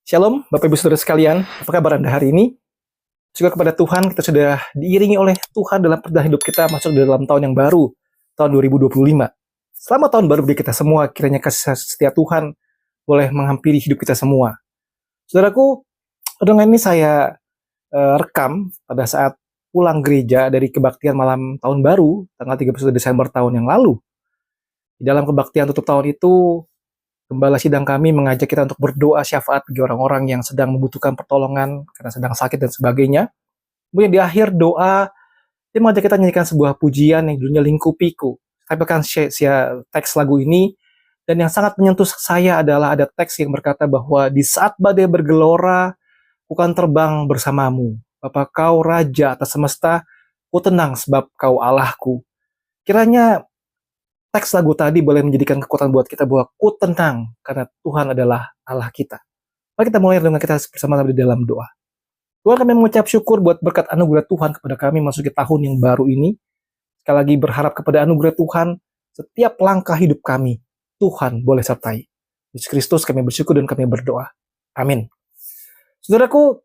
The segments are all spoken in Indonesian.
Shalom, Bapak Ibu Saudara sekalian. Apa kabar Anda hari ini? Syukur kepada Tuhan, kita sudah diiringi oleh Tuhan dalam perjalanan hidup kita masuk dalam tahun yang baru, tahun 2025. Selamat tahun baru bagi kita semua, kiranya kasih setia Tuhan boleh menghampiri hidup kita semua. Saudaraku, renungan ini saya rekam pada saat pulang gereja dari kebaktian malam tahun baru, tanggal 31 Desember tahun yang lalu. Di dalam kebaktian tutup tahun itu, Gembala sidang kami mengajak kita untuk berdoa syafaat bagi orang-orang yang sedang membutuhkan pertolongan karena sedang sakit dan sebagainya. Kemudian di akhir doa, dia mengajak kita nyanyikan sebuah pujian yang judulnya Lingkupiku. Saya akan share teks lagu ini, dan yang sangat menyentuh saya adalah ada teks yang berkata bahwa di saat badai bergelora, ku kan terbang bersamamu. Bapa kau Raja atas semesta, ku tenang sebab kau Allahku. Kiranya teks lagu tadi boleh menjadikan kekuatan buat kita bahwa ku tenang karena Tuhan adalah Allah kita. Mari kita mulai dengan kita bersama-sama di dalam doa. Tuhan, kami mengucap syukur buat berkat anugerah Tuhan kepada kami memasuki tahun yang baru ini. Sekali lagi berharap kepada anugerah Tuhan, setiap langkah hidup kami, Tuhan boleh sertai. Yesus Kristus kami bersyukur dan kami berdoa. Amin. Saudaraku,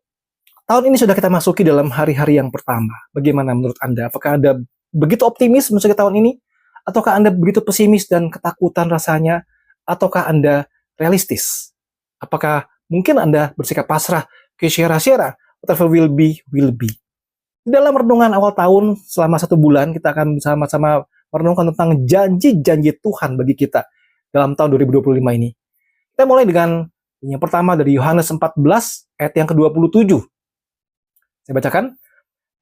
tahun ini sudah kita masuki dalam hari-hari yang pertama. Bagaimana menurut Anda? Apakah Anda begitu optimis memasuki tahun ini? Ataukah Anda begitu pesimis dan ketakutan rasanya? Ataukah Anda realistis? Apakah mungkin Anda bersikap pasrah, kesyara-syara, whatever will be, will be. Di dalam renungan awal tahun, selama 1 bulan, kita akan bersama-sama merenungkan tentang janji-janji Tuhan bagi kita dalam tahun 2025 ini. Kita mulai dengan yang pertama dari Yohanes 14, ayat yang ke-27. Saya bacakan.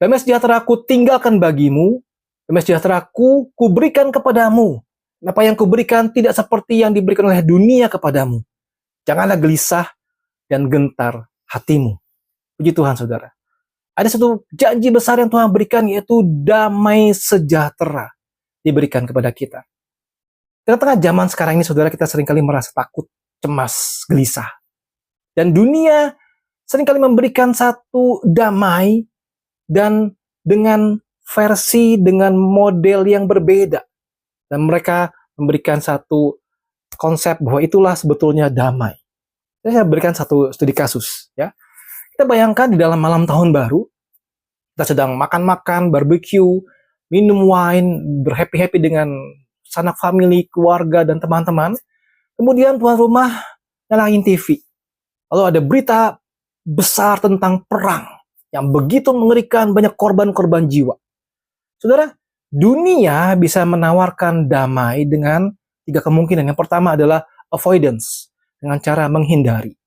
Damai sejahtera ku tinggalkan bagimu, damai sejahtera ku berikan kepadamu. Apa yang kuberikan tidak seperti yang diberikan oleh dunia kepadamu. Janganlah gelisah dan gentar hatimu. Puji Tuhan, saudara. Ada satu janji besar yang Tuhan berikan, yaitu damai sejahtera diberikan kepada kita. Di tengah zaman sekarang ini, saudara, kita seringkali merasa takut, cemas, gelisah. Dan dunia seringkali memberikan satu damai dan dengan versi dengan model yang berbeda, dan mereka memberikan satu konsep bahwa itulah sebetulnya damai. Saya berikan satu studi kasus, ya. Kita bayangkan di dalam malam tahun baru, kita sedang makan-makan, barbecue, minum wine, berhappy-happy dengan sanak family, keluarga dan teman-teman. Kemudian tuan rumah nyalain TV, lalu ada berita besar tentang perang yang begitu mengerikan, banyak korban-korban jiwa. Saudara, dunia bisa menawarkan damai dengan 3 kemungkinan. Yang pertama adalah avoidance, dengan cara menghindari.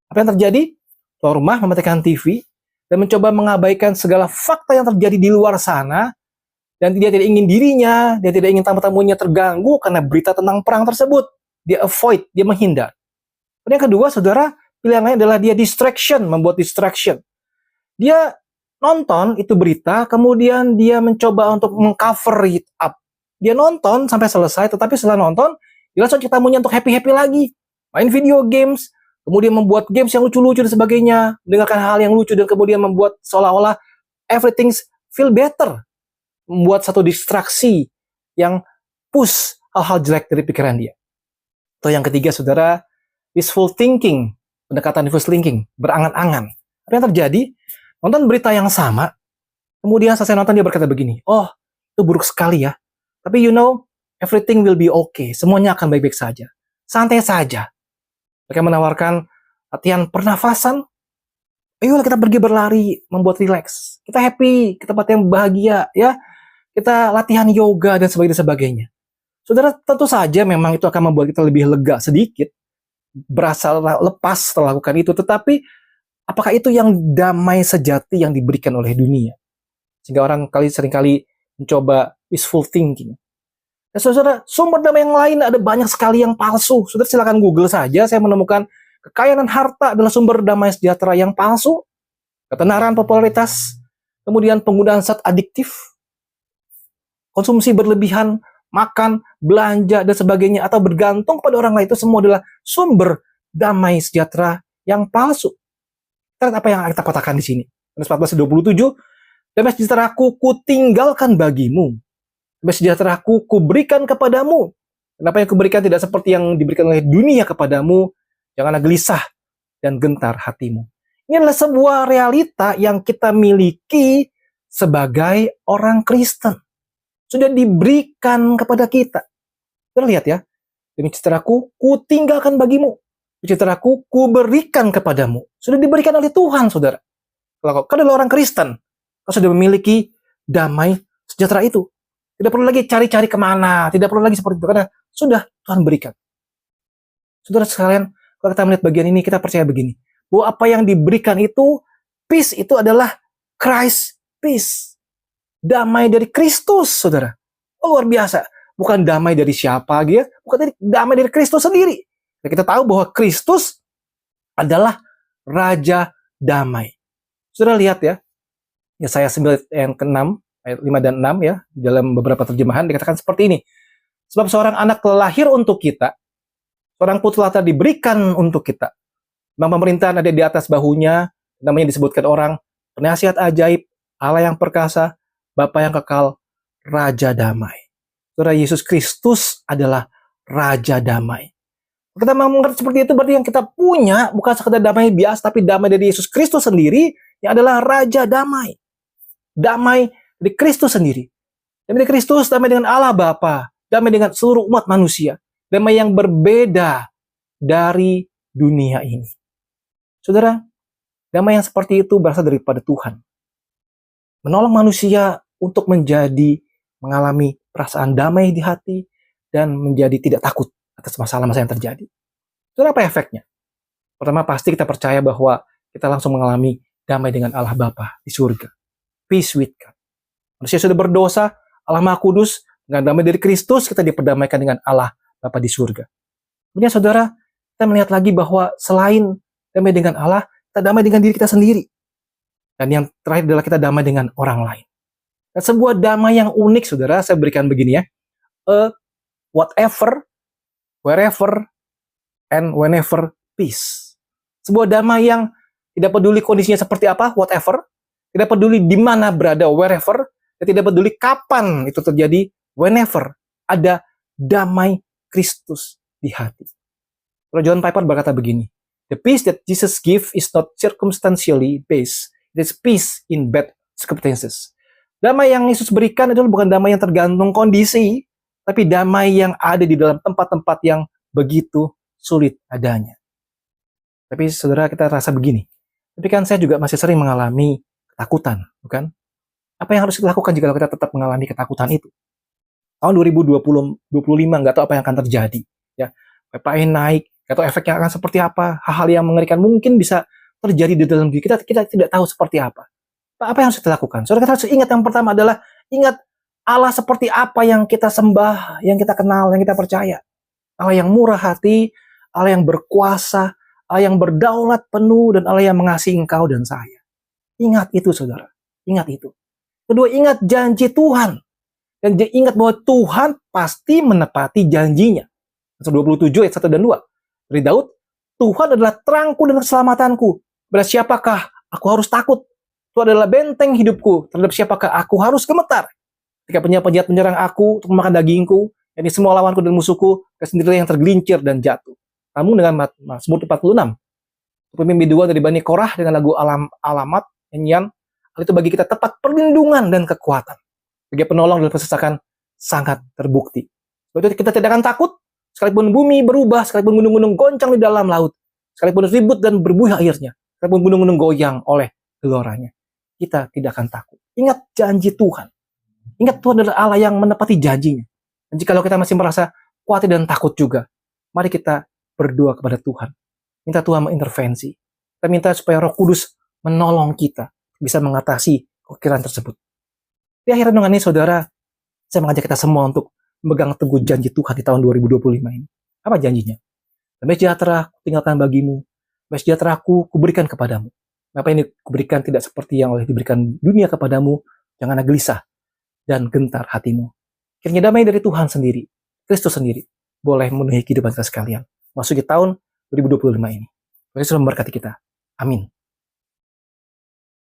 Apa yang terjadi? Tuan rumah mematikan TV dan mencoba mengabaikan segala fakta yang terjadi di luar sana, dan dia tidak ingin dirinya, dia tidak ingin tamu-tamunya terganggu karena berita tentang perang tersebut. Dia avoid, dia menghindar. Dan yang kedua, saudara, pilihan lain adalah dia distraction, membuat distraction. Dia nonton itu berita, kemudian dia mencoba untuk mengcover it up. Dia nonton sampai selesai, tetapi setelah nonton, dia langsung tamunya untuk happy-happy lagi. Main video games, kemudian membuat games yang lucu-lucu dan sebagainya, mendengarkan hal yang lucu, dan kemudian membuat seolah-olah everything feel better. Membuat satu distraksi yang push hal-hal jelek dari pikiran dia. Atau yang ketiga, saudara, wishful thinking, pendekatan wishful thinking, berangan-angan. Apa yang terjadi? Nonton berita yang sama, kemudian selesai nonton dia berkata begini, oh, itu buruk sekali ya, tapi you know, everything will be okay, semuanya akan baik-baik saja, santai saja. Mereka menawarkan latihan pernafasan, ayolah kita pergi berlari, membuat relax, kita happy, kita tempat yang bahagia, ya, kita latihan yoga dan sebagainya. Saudara, tentu saja memang itu akan membuat kita lebih lega sedikit, berasa lepas setelah lakukan itu, tetapi apakah itu yang damai sejati yang diberikan oleh dunia? Sehingga orang seringkali mencoba wishful thinking. Dan saudara, sumber damai yang lain ada banyak sekali yang palsu. Saudara silakan Google saja, saya menemukan kekayaan dan harta adalah sumber damai sejahtera yang palsu. Ketenaran, popularitas, kemudian penggunaan zat adiktif, konsumsi berlebihan, makan, belanja, dan sebagainya, atau bergantung pada orang lain, itu semua adalah sumber damai sejahtera yang palsu. Apa yang kita katakan di sini? Yohanes 14:27, damai sejahteraku ku tinggalkan bagimu, damai sejahteraku ku berikan kepadamu. Kenapa yang kuberikan tidak seperti yang diberikan oleh dunia kepadamu? Janganlah gelisah dan gentar hatimu. Ini adalah sebuah realita yang kita miliki sebagai orang Kristen. Sudah diberikan kepada kita. Kita lihat ya, demi citaraku, ku tinggalkan bagimu. Citaraku, ku berikan kepadamu. Sudah diberikan oleh Tuhan, saudara. Kalau kau adalah orang Kristen, kau sudah memiliki damai sejahtera itu. Tidak perlu lagi cari-cari kemana, tidak perlu lagi seperti itu, karena sudah Tuhan berikan. Saudara sekalian, kalau kita melihat bagian ini, kita percaya begini, bahwa apa yang diberikan itu, peace itu adalah Christ peace. Damai dari Kristus, saudara. Oh, luar biasa. Bukan damai dari siapa, gitu ya. Bukan damai dari Kristus sendiri. Dan kita tahu bahwa Kristus adalah Raja Damai. Saudara lihat ya, Yesaya 9 yang ke-6, ayat 5 dan 6 ya, dalam beberapa terjemahan dikatakan seperti ini. Sebab seorang anak telah lahir untuk kita, seorang putra telah diberikan untuk kita. Memang pemerintahan ada di atas bahunya, namanya disebutkan orang, penasihat ajaib, Allah yang perkasa, Bapa yang kekal, Raja Damai. Saudara, Yesus Kristus adalah Raja Damai. Kita mengerti seperti itu, berarti yang kita punya bukan sekedar damai biasa, tapi damai dari Yesus Kristus sendiri, yang adalah Raja Damai. Damai dari Kristus sendiri. Damai dari Kristus, damai dengan Allah Bapa, damai dengan seluruh umat manusia. Damai yang berbeda dari dunia ini. Saudara, damai yang seperti itu berasal daripada Tuhan. Menolong manusia untuk mengalami perasaan damai di hati dan menjadi tidak takut atas masalah-masalah yang terjadi. Itu apa efeknya? Pertama, pasti kita percaya bahwa kita langsung mengalami damai dengan Allah Bapa di surga. Peace with God. Manusia sudah berdosa, Allah Maha Kudus, dengan damai dari Kristus, kita diperdamaikan dengan Allah Bapa di surga. Kemudian saudara, kita melihat lagi bahwa selain damai dengan Allah, kita damai dengan diri kita sendiri. Dan yang terakhir adalah kita damai dengan orang lain. Dan sebuah damai yang unik, saudara, saya berikan begini ya. Whatever, wherever, and whenever peace. Sebuah damai yang tidak peduli kondisinya seperti apa, whatever. Tidak peduli di mana berada, wherever. Dan tidak peduli kapan itu terjadi, whenever. Ada damai Kristus di hati. John Piper berkata begini, the peace that Jesus gives is not circumstantially based. It is peace in bad circumstances. Damai yang Yesus berikan adalah bukan damai yang tergantung kondisi, tapi damai yang ada di dalam tempat-tempat yang begitu sulit adanya. Tapi saudara, kita rasa begini, tapi kan saya juga masih sering mengalami ketakutan, bukan? Apa yang harus kita lakukan jika kita tetap mengalami ketakutan itu? Tahun 2025 nggak tahu apa yang akan terjadi. Ya, PPN naik, nggak tahu efeknya akan seperti apa. Hal-hal yang mengerikan mungkin bisa terjadi di dalam diri kita. Kita tidak tahu seperti apa. Apa yang harus kita lakukan? Saudara, kita harus ingat yang pertama adalah ingat Allah seperti apa yang kita sembah, yang kita kenal, yang kita percaya. Allah yang murah hati, Allah yang berkuasa, Allah yang berdaulat penuh, dan Allah yang mengasihi engkau dan saya. Ingat itu, saudara. Ingat itu. Kedua, ingat janji Tuhan. Dan ingat bahwa Tuhan pasti menepati janjinya. 27 ayat 1 dan 2. Dari Daud, Tuhan adalah terangku dan keselamatanku. Pada siapakah aku harus takut? Itu adalah benteng hidupku. Terhadap siapakah aku harus gemetar? Ketika penjahat menyerang aku untuk memakan dagingku, yakni semua lawanku dan musuhku, sendirilah yang tergelincir dan jatuh. Namun dengan Mazmur 46, pemimpin dua dari Bani Korah dengan lagu alamat, nyanyian, hal itu bagi kita tepat perlindungan dan kekuatan. Bagi penolong dalam kesesakan sangat terbukti. Berarti kita tidak akan takut, sekalipun bumi berubah, sekalipun gunung-gunung goncang di dalam laut, sekalipun ribut dan berbuih airnya, sekalipun gunung-gunung goyang oleh geloranya. Kita tidak akan takut. Ingat janji Tuhan. Ingat Tuhan adalah Allah yang menepati janjinya. Dan jika kita masih merasa khawatir dan takut juga, mari kita berdoa kepada Tuhan. Minta Tuhan mengintervensi. Kita minta supaya Roh Kudus menolong kita bisa mengatasi kekhawatiran tersebut. Di akhir renungan ini, saudara, saya mengajak kita semua untuk memegang teguh janji Tuhan di tahun 2025 ini. Apa janjinya? Damai sejahtera tinggalkan bagimu, damai sejahtera kuberikan kepadamu. Apa yang kuberikan tidak seperti yang oleh diberikan dunia kepadamu, janganlah gelisah dan gentar hatimu. Kiranya damai dari Tuhan sendiri, Kristus sendiri, boleh memenuhi kehidupan kita sekalian. Masuk di tahun 2025 ini. Tuhan Yesus memberkati kita. Amin.